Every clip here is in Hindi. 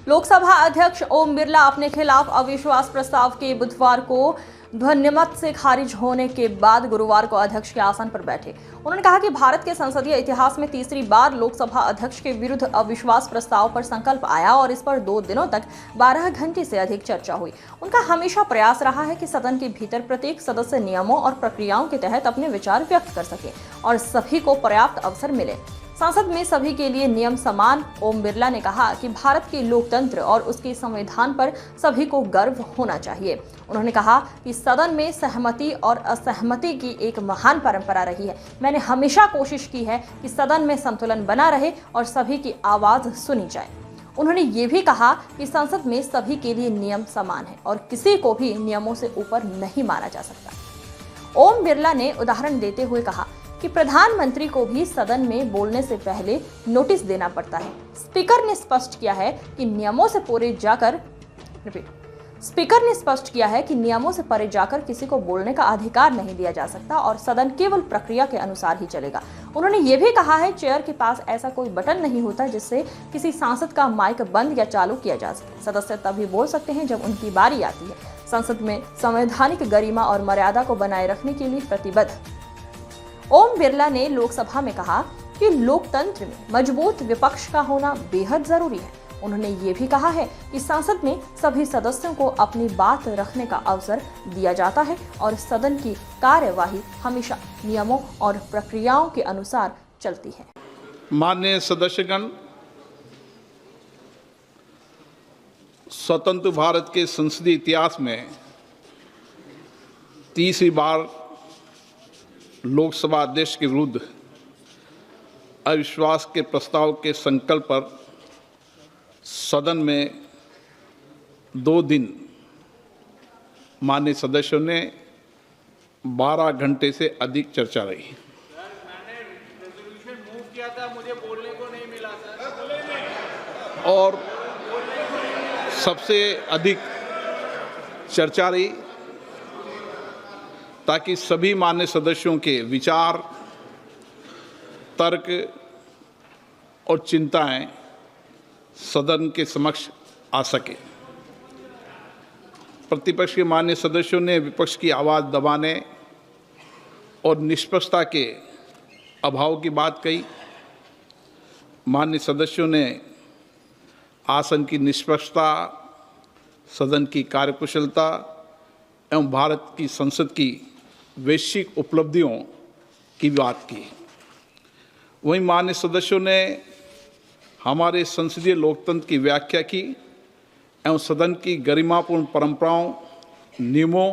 लोकसभा अध्यक्ष ओम बिरला अपने खिलाफ अविश्वास प्रस्ताव के बुधवार को ध्वनिमत से खारिज होने के बाद गुरुवार को अध्यक्ष के आसन पर बैठे। उन्होंने कहा कि भारत के संसदीय इतिहास में तीसरी बार लोकसभा अध्यक्ष के विरुद्ध अविश्वास प्रस्ताव पर संकल्प आया और इस पर 2 दिनों तक 12 घंटे से अधिक चर्चा हुई। उनका हमेशा प्रयास रहा है कि सदन के भीतर प्रत्येक सदस्य नियमों और प्रक्रियाओं के तहत अपने विचार व्यक्त कर सके और सभी को पर्याप्त अवसर मिले। संसद में सभी के लिए नियम समान। ओम बिरला ने कहा कि भारत के लोकतंत्र और उसके संविधान पर सभी को गर्व होना चाहिए। उन्होंने कहा कि सदन में सहमति और असहमति की एक महान परंपरा रही है। मैंने हमेशा कोशिश की है कि सदन में संतुलन बना रहे और सभी की आवाज सुनी जाए। उन्होंने ये भी कहा कि संसद में सभी के लिए नियम समान है और किसी को भी नियमों से ऊपर नहीं माना जा सकता। ओम बिरला ने उदाहरण देते हुए कहा कि प्रधानमंत्री को भी सदन में बोलने से पहले नोटिस देना पड़ता है। स्पीकर ने स्पष्ट किया है कि नियमों से परे जाकर किसी को बोलने का अधिकार नहीं दिया जा सकता और सदन केवल प्रक्रिया के अनुसार ही चलेगा। उन्होंने ये भी कहा है चेयर के पास ऐसा कोई बटन नहीं होता जिससे किसी सांसद का माइक बंद या चालू किया जा सके। सदस्य तभी बोल सकते हैं जब उनकी बारी आती है। संसद में संवैधानिक गरिमा और मर्यादा को बनाए रखने के लिए प्रतिबद्ध। ओम बिरला ने लोकसभा में कहा कि लोकतंत्र में मजबूत विपक्ष का होना बेहद जरूरी है। उन्होंने ये भी कहा है कि संसद में सभी सदस्यों को अपनी बात रखने का अवसर दिया जाता है और सदन की कार्यवाही हमेशा नियमों और प्रक्रियाओं के अनुसार चलती है। माननीय सदस्यगण, स्वतंत्र भारत के संसदीय इतिहास में तीसरी बार लोकसभा अध्यक्ष के विरुद्ध अविश्वास के प्रस्ताव के संकल्प पर सदन में 2 दिन माननीय सदस्यों ने 12 घंटे से अधिक चर्चा रही। मैंने रेजोल्यूशन मूव किया था, मुझे बोलने को नहीं मिला सर। और सबसे अधिक चर्चा रही ताकि सभी मान्य सदस्यों के विचार, तर्क और चिंताएं सदन के समक्ष आ सके। प्रतिपक्ष के मान्य सदस्यों ने विपक्ष की आवाज़ दबाने और निष्पक्षता के अभाव की बात कही। मान्य सदस्यों ने आसन की निष्पक्षता, सदन की कार्यकुशलता एवं भारत की संसद की वैश्विक उपलब्धियों की बात की। वहीं मान्य सदस्यों ने हमारे संसदीय लोकतंत्र की व्याख्या की एवं सदन की गरिमापूर्ण परंपराओं, नियमों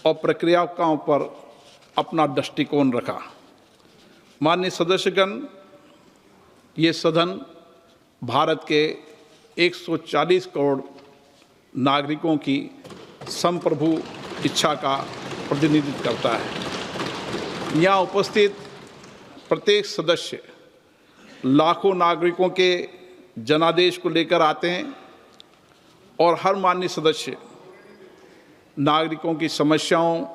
और प्रक्रियाओं पर अपना दृष्टिकोण रखा। माननीय सदस्यगण, ये सदन भारत के 140 करोड़ नागरिकों की संप्रभु इच्छा का प्रतिनिधित्व करता है। यहाँ उपस्थित प्रत्येक सदस्य लाखों नागरिकों के जनादेश को लेकर आते हैं और हर माननीय सदस्य नागरिकों की समस्याओं,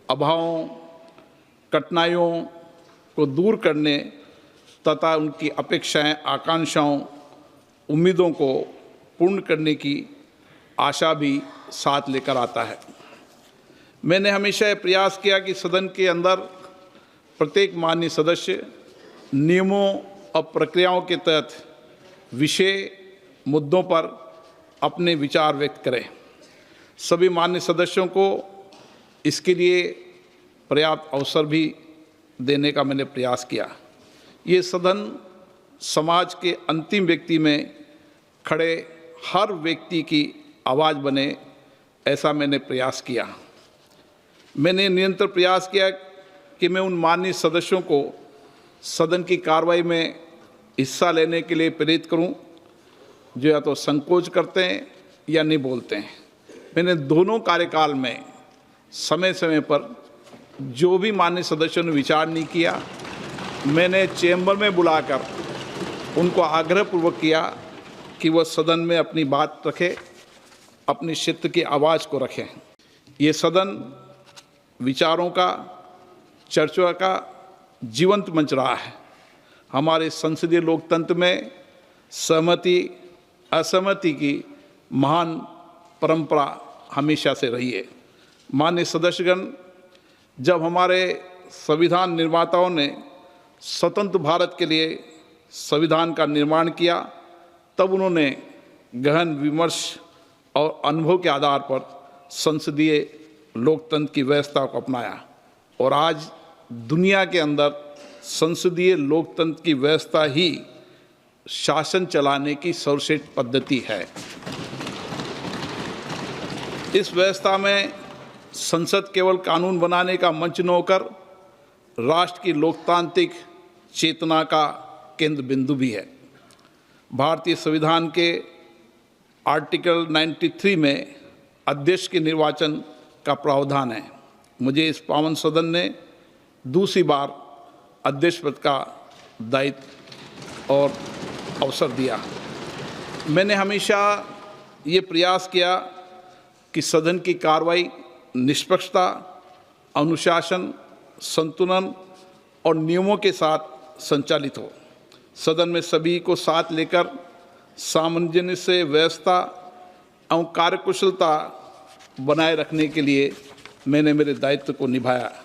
अभावों, कठिनाइयों को दूर करने तथा उनकी अपेक्षाएं, आकांक्षाओं, उम्मीदों को पूर्ण करने की आशा भी साथ लेकर आता है। मैंने हमेशा यह प्रयास किया कि सदन के अंदर प्रत्येक माननीय सदस्य नियमों और प्रक्रियाओं के तहत विषय मुद्दों पर अपने विचार व्यक्त करें। सभी माननीय सदस्यों को इसके लिए पर्याप्त अवसर भी देने का मैंने प्रयास किया। ये सदन समाज के अंतिम व्यक्ति में खड़े हर व्यक्ति की आवाज़ बने, ऐसा मैंने प्रयास किया। मैंने निरंतर प्रयास किया कि मैं उन माननीय सदस्यों को सदन की कार्रवाई में हिस्सा लेने के लिए प्रेरित करूं, जो या तो संकोच करते हैं या नहीं बोलते हैं। मैंने दोनों कार्यकाल में समय समय पर जो भी माननीय सदस्यों ने विचार नहीं किया, मैंने चैम्बर में बुलाकर उनको आग्रहपूर्वक किया कि वह सदन में अपनी बात रखें, अपनी क्षेत्र की आवाज़ को रखें। ये सदन विचारों का, चर्चा का जीवंत मंच रहा है। हमारे संसदीय लोकतंत्र में सहमति असहमति की महान परंपरा हमेशा से रही है। माननीय सदस्यगण, जब हमारे संविधान निर्माताओं ने स्वतंत्र भारत के लिए संविधान का निर्माण किया, तब उन्होंने गहन विमर्श और अनुभव के आधार पर संसदीय लोकतंत्र की व्यवस्था को अपनाया और आज दुनिया के अंदर संसदीय लोकतंत्र की व्यवस्था ही शासन चलाने की सर्वश्रेष्ठ पद्धति है। इस व्यवस्था में संसद केवल कानून बनाने का मंच न होकर राष्ट्र की लोकतांत्रिक चेतना का केंद्र बिंदु भी है। भारतीय संविधान के आर्टिकल 93 में अध्यक्ष के निर्वाचन का प्रावधान है। मुझे इस पावन सदन ने दूसरी बार अध्यक्ष पद का दायित्व और अवसर दिया। मैंने हमेशा ये प्रयास किया कि सदन की कार्रवाई निष्पक्षता, अनुशासन, संतुलन और नियमों के साथ संचालित हो। सदन में सभी को साथ लेकर सामंजस्य से व्यवस्था एवं कार्यकुशलता बनाए रखने के लिए मैंने मेरे दायित्व को निभाया।